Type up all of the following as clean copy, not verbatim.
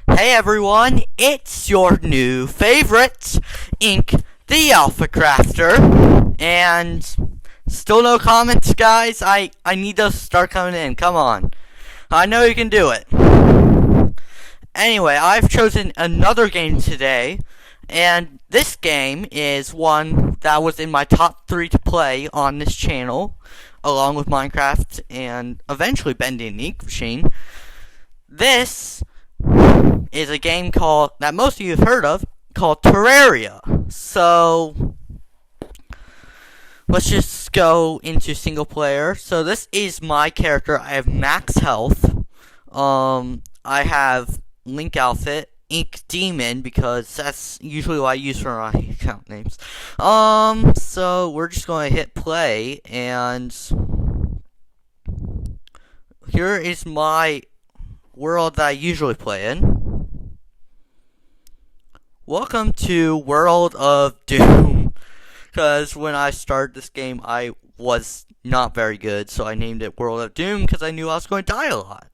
Hey everyone, it's your new favorite, Ink the Alpha Crafter, and still no comments, guys. I need those to start coming in. Come on, I know you can do it. Anyway, I've chosen another game today, and this game is one that was in my top 3 to play on this channel, along with Minecraft and eventually Bending the Ink Machine. This is a game called that most of you have heard of called Terraria. So let's just go into single player. So this is my character. I have max health. I have Link outfit, Ink Demon, because that's usually what I use for my account names. So we're just going to hit play, and here is my world that I usually play in. Welcome to World of Doom. Because when I started this game, I was not very good, so I named it World of Doom because I knew I was going to die a lot.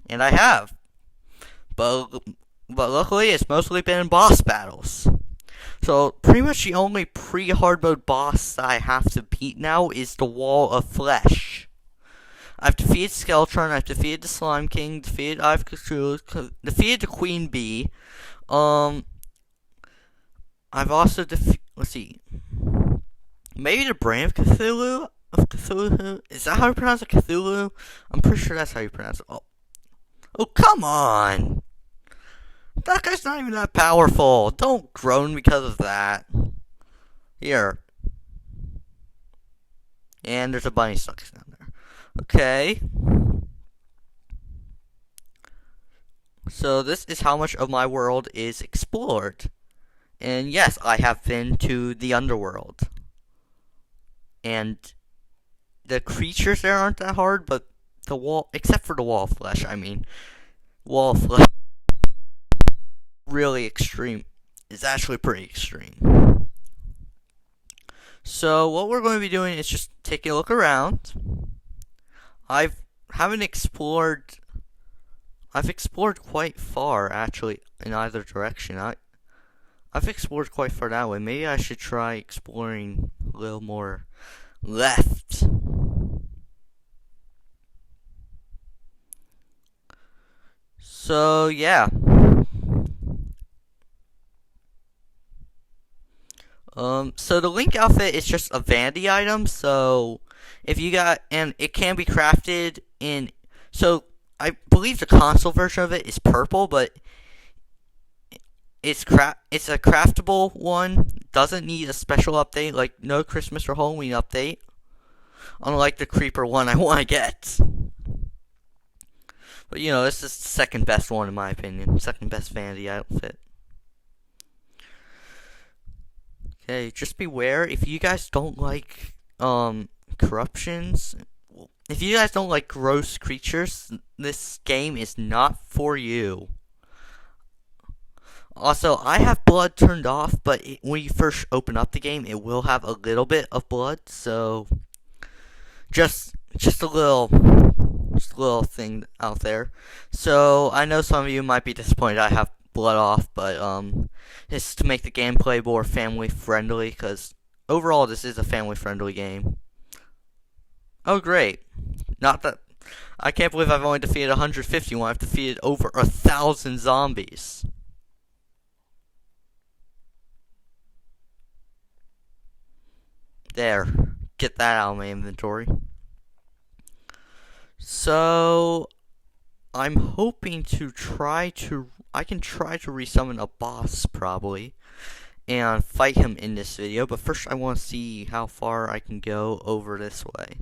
And I have. But luckily, it's mostly been in boss battles. So, pretty much the only pre-hard mode boss that I have to beat now is the Wall of Flesh. I've defeated Skeletron, I've defeated the Slime King, defeated Cthulhu, defeated the Queen Bee. I've also let's see. Maybe the Brain of Cthulhu? Is that how you pronounce it? Cthulhu? I'm pretty sure that's how you pronounce it. Oh, come on! That guy's not even that powerful. Don't groan because of that. Here. And there's a bunny stuck down there. Okay. So this is how much of my world is explored. And yes, I have been to the underworld. And the creatures there aren't that hard, but the wall, except for the Wall of Flesh, Wall of Flesh, really extreme. It's actually pretty extreme. So what we're going to be doing is just taking a look around. I've explored quite far, actually, in either direction. I've explored quite far that way. Maybe I should try exploring a little more left. So, yeah. So the Link outfit is just a vanity item, so if you and it can be crafted so I believe the console version of it is purple, but it's a craftable one. Doesn't need a special update, like no Christmas or Halloween update. Unlike the creeper one I want to get. But this is the second best one in my opinion. Second best vanity outfit. Okay, just beware if you guys don't like corruptions. If you guys don't like gross creatures, this game is not for you. Also, I have blood turned off, but when you first open up the game, it will have a little bit of blood, so just a little thing out there. So I know some of you might be disappointed I have blood off, but it's to make the gameplay more family friendly, because overall this is a family friendly game. Oh great. Not that I can't believe I've only defeated 150 when I've defeated over 1,000 zombies. There. Get that out of my inventory. So I'm hoping I can try to resummon a boss probably and fight him in this video, but first I want to see how far I can go over this way.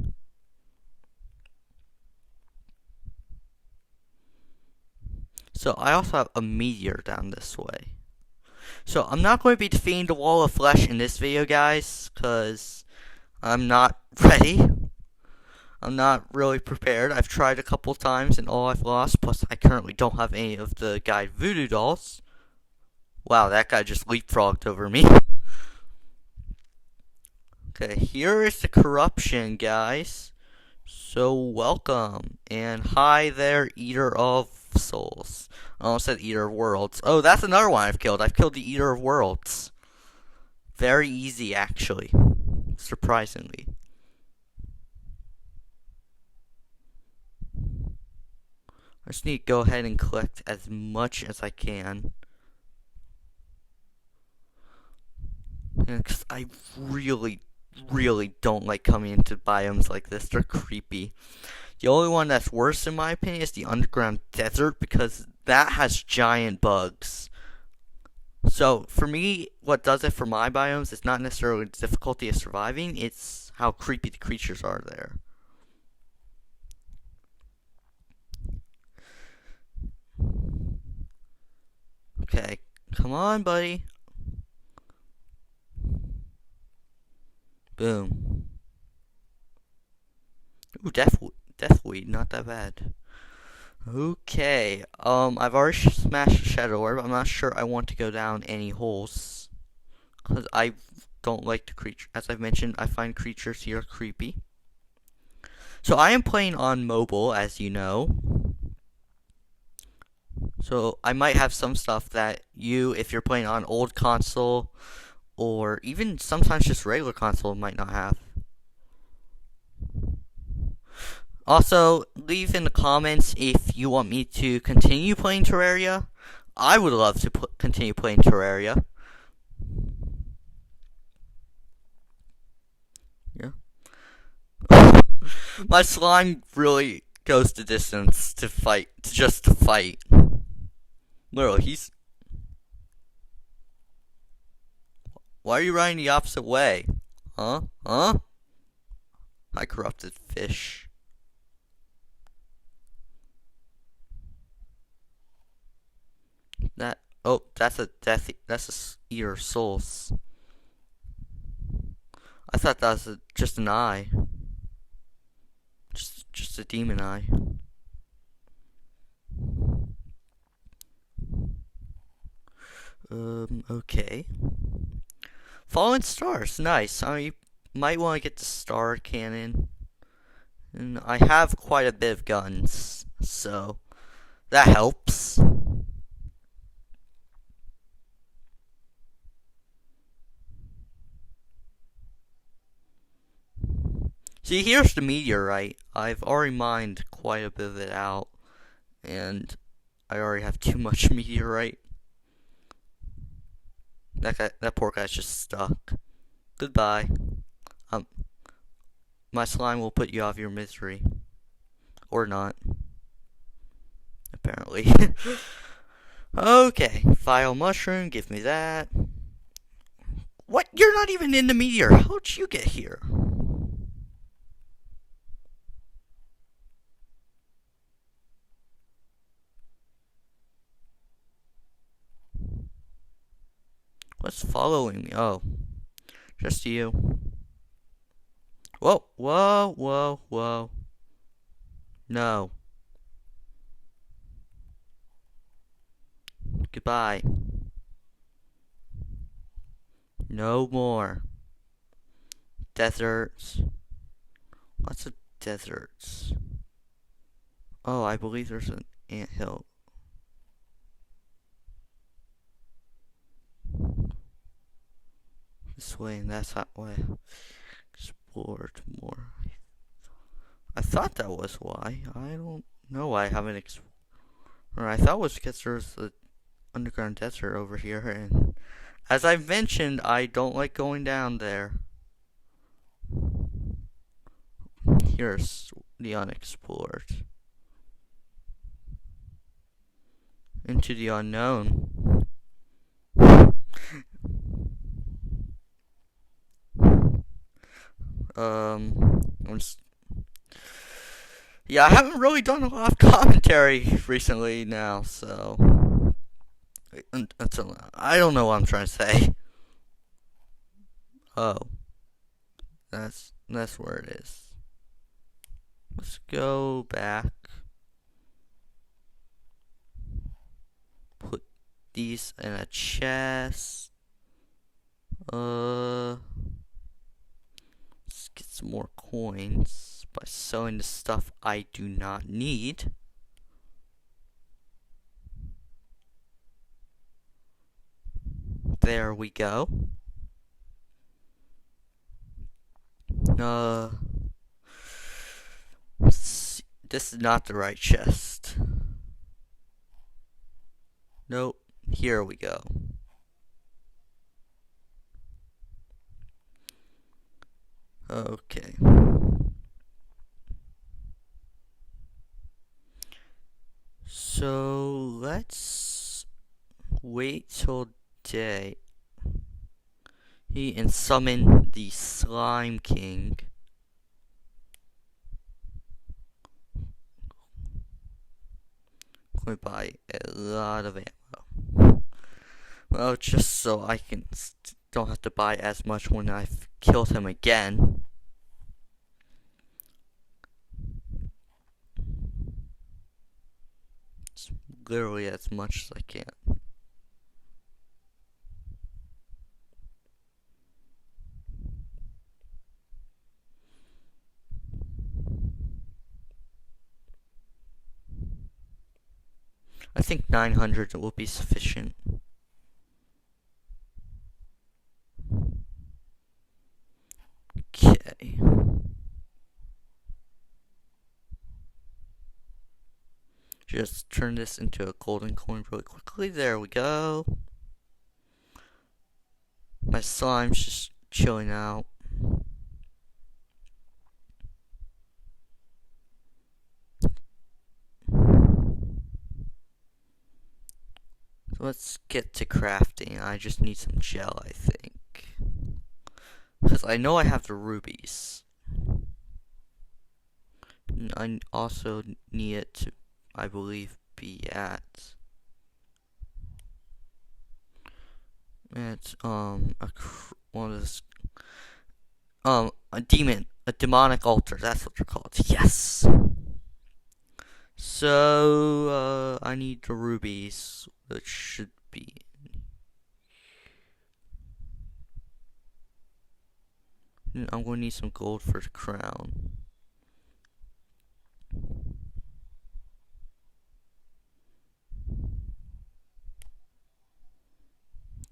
So I also have a meteor down this way. So I'm not going to be defeating the Wall of Flesh in this video, guys, because I'm not ready. I'm not really prepared. I've tried a couple times and all I've lost, plus I currently don't have any of the guide voodoo dolls. Wow, that guy just leapfrogged over me. Okay, here is the corruption, guys. So welcome, and hi there, eater of of Souls. I almost said Eater of Worlds. Oh, that's another one I've killed. I've killed the Eater of Worlds. Very easy, actually. Surprisingly. I just need to go ahead and collect as much as I can. Because I really don't like coming into biomes like this. They're creepy. The only one that's worse, in my opinion, is the underground desert, because that has giant bugs. So, for me, what does it for my biomes is not necessarily the difficulty of surviving, it's how creepy the creatures are there. Okay, come on, buddy. Boom. Ooh, deathweed, not that bad. Okay, I've already smashed the shadow orb. I'm not sure I want to go down any holes, because I don't like the creature. As I've mentioned, I find creatures here creepy. So I am playing on mobile, as you know. So I might have some stuff that you, if you're playing on old console, or even sometimes just regular console, might not have. Also, leave in the comments if you want me to continue playing Terraria. I would love to continue playing Terraria. Yeah. My slime really goes the distance to fight, just to fight. Literally, he's... Why are you running the opposite way? Huh? Huh? I corrupted fish. That... Oh, that's a eater of souls. I thought that was just an eye. Just a demon eye. Okay. Fallen stars, nice. I might want to get the star cannon. And I have quite a bit of guns, so that helps. See, here's the meteorite. I've already mined quite a bit of it out, and I already have too much meteorite. That poor guy's just stuck. Goodbye. My slime will put you out of your misery. Or not. Apparently. Okay, file mushroom, give me that. What? You're not even in the meteor. How'd you get here? What's following me? Oh, just you. Whoa, whoa, whoa, whoa. No. Goodbye. No more. Deserts. Lots of deserts. Oh, I believe there's an anthill. This way, and that's that way. Explored more. I thought that was why. I don't know why I haven't explored. I thought it was because there's the underground desert over here, and as I've mentioned, I don't like going down there. Here's the unexplored. Into the unknown. Yeah, I haven't really done a lot of commentary recently now, so I don't know what I'm trying to say. Oh, that's where it is. Let's go back. Put these in a chest. Let's get some more coins by selling the stuff I do not need. There we go. Uh, this is not the right chest. Nope. Here we go. Okay. So let's wait till day and summon the Slime King. I'm going to buy a lot of ammo. Well, just so I don't have to buy as much when I've killed him again. It's literally as much as I can. I think 900 will be sufficient. Okay. Just turn this into a golden coin really quickly. There we go. My slime's just chilling out. So let's get to crafting. I just need some gel, I think. Because I know I have the rubies. I also need it to, I believe, be at... It's, one of this... a demonic altar, that's what they're called. Yes! So, I need the rubies, which should be... I'm going to need some gold for the crown.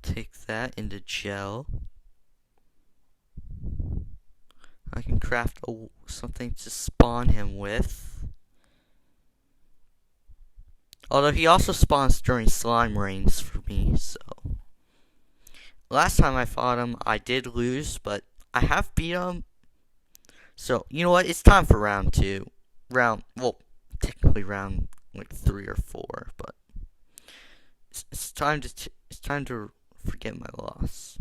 Take that into gel. I can craft something to spawn him with. Although he also spawns during slime rains for me, so. Last time I fought him, I did lose, but I have beat him. So, you know what? It's time for round 2. Well, technically round like 3 or 4, but it's time to forget my loss.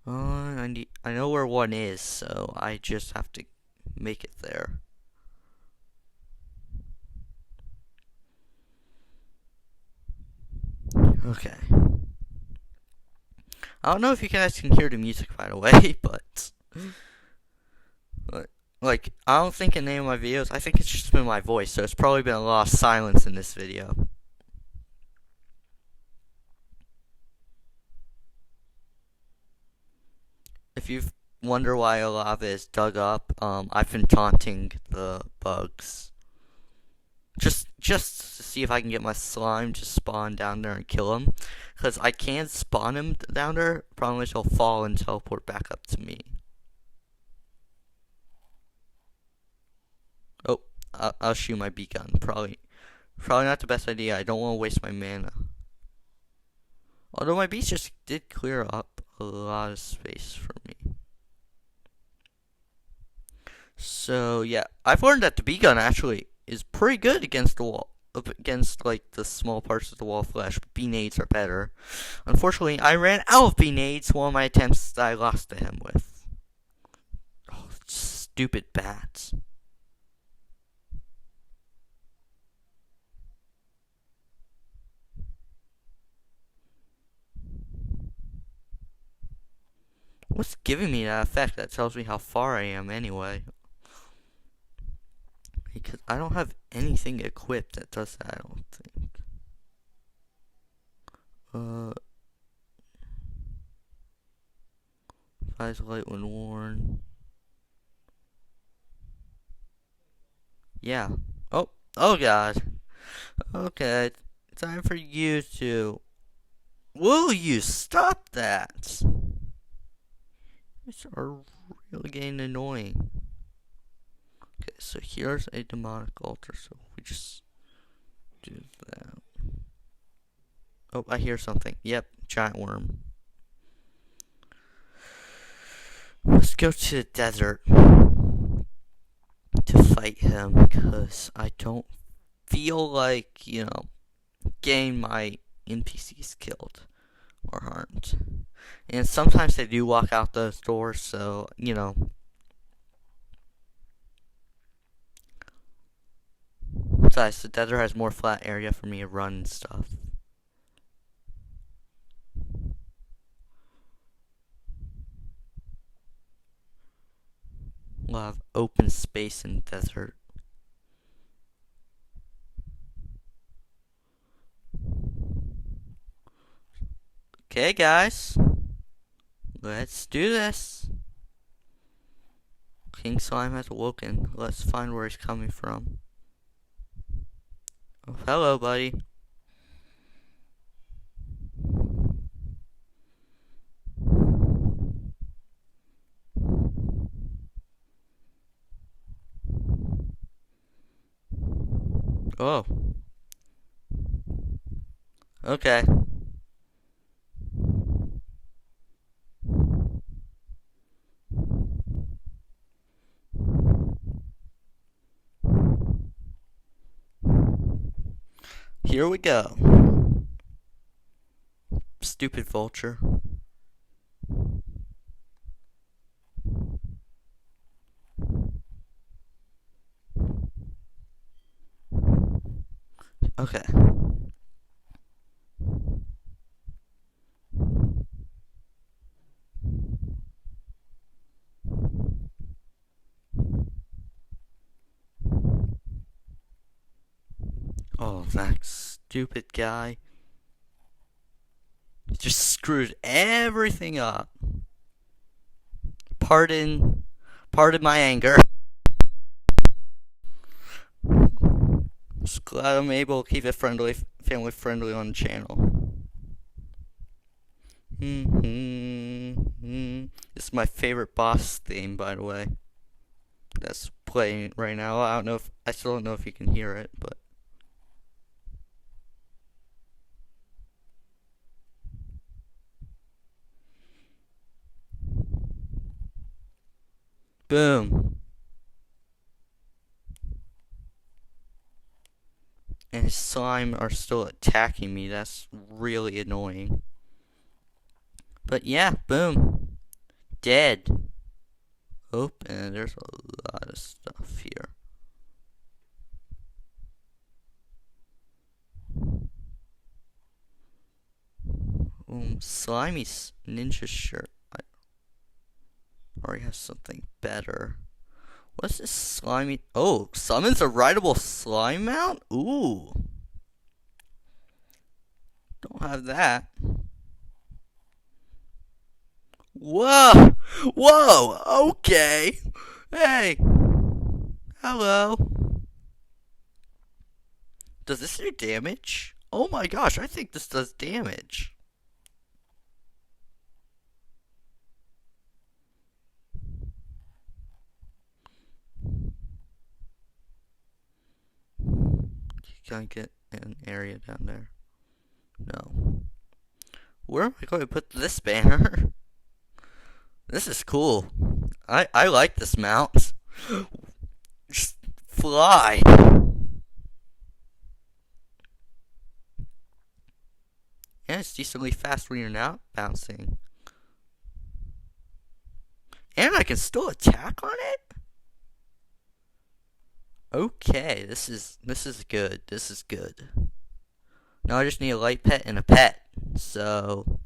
I know where one is, so I just have to make it there. Okay. I don't know if you guys can hear the music by the way, but like, I don't think in any of my videos, I think it's just been my voice, so it's probably been a lot of silence in this video. If you wonder why a lot of it is dug up, I've been taunting the bugs. Just to see if I can get my slime to spawn down there and kill him. Because I can spawn him down there, problem is he'll fall and teleport back up to me. Oh, I'll shoot my beacon. Probably not the best idea. I don't want to waste my mana. Although my beast just did clear up a lot of space for me. So yeah, I've learned that the bee gun actually is pretty good against the wall, against like the small parts of the wall flesh. But bee nades are better. Unfortunately, I ran out of bee nades one of my attempts that I lost to him with. Oh, stupid bats. What's giving me that effect? That tells me how far I am anyway. Because I don't have anything equipped that does that, I don't think. Eyes light when worn. Yeah. Oh god. Okay. time for you to... Will you stop that? These are really getting annoying. Okay, so here's a demonic altar, so we just do that. Oh, I hear something. Yep, giant worm. Let's go to the desert to fight him, because I don't feel like, getting my NPCs killed or harmed. And sometimes they do walk out those doors, so, Besides, the desert has more flat area for me to run and stuff. A lot of open space in the desert. Okay, guys. Let's do this. King Slime has awoken. Let's find where he's coming from. Oh, hello, buddy. Oh. Okay. Here we go. Stupid vulture. Okay. Oh, that stupid guy. He just screwed everything up. Pardon my anger. Just glad I'm able to keep it family friendly on the channel. This is my favorite boss theme, by the way. That's playing right now. I still don't know if you can hear it, but. Boom. And his slime are still attacking me. That's really annoying. But yeah, boom. Dead. Oh, and there's a lot of stuff here. Slimy ninja shirt. I already have something better. What's this slimy? Oh, summons a rideable slime mount? Ooh. Don't have that. Whoa! Whoa! Okay. Hey. Hello. Does this do damage? Oh my gosh, I think this does damage. Can I get an area down there? No. Where am I going to put this banner? This is cool. I like this mount. Just fly. And it's decently fast when you're not bouncing. And I can still attack on it? Okay, this is good. This is good. Now I just need a light pet and a pet. So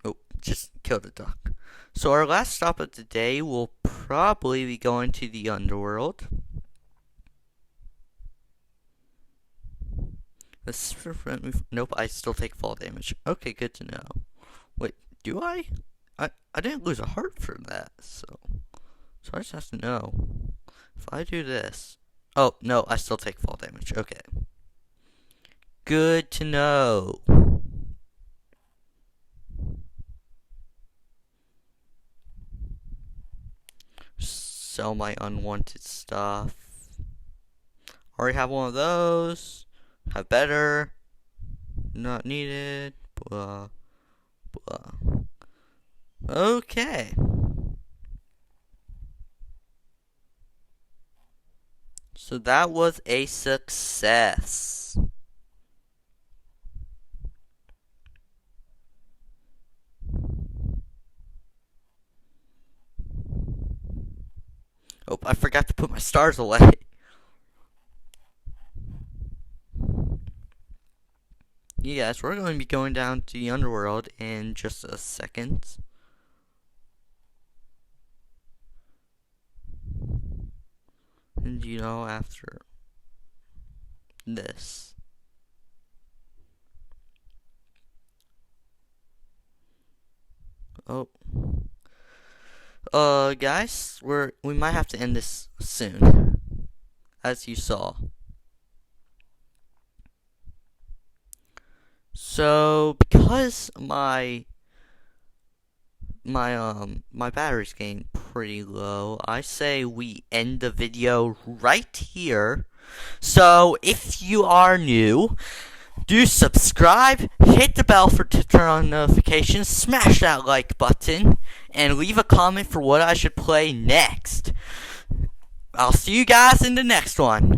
oh, just killed a duck. So our last stop of the day will probably be going to the underworld. This prevent me. Nope, I still take fall damage. Okay, good to know. Wait, do I? I didn't lose a heart for that, so I just have to know. If I do this... Oh, no, I still take fall damage. Okay. Good to know. Sell my unwanted stuff. Already have one of those. Have better. Not needed. Blah. Blah. Okay. So that was a success. Oh, I forgot to put my stars away. Yes, we're going to be going down to the underworld in just a second. And you know, after this. Oh. Guys, we might have to end this soon. As you saw. So, because my battery's getting pretty low, I say we end the video right here. So, if you are new, do subscribe, hit the bell to turn on notifications, smash that like button, and leave a comment for what I should play next. I'll see you guys in the next one.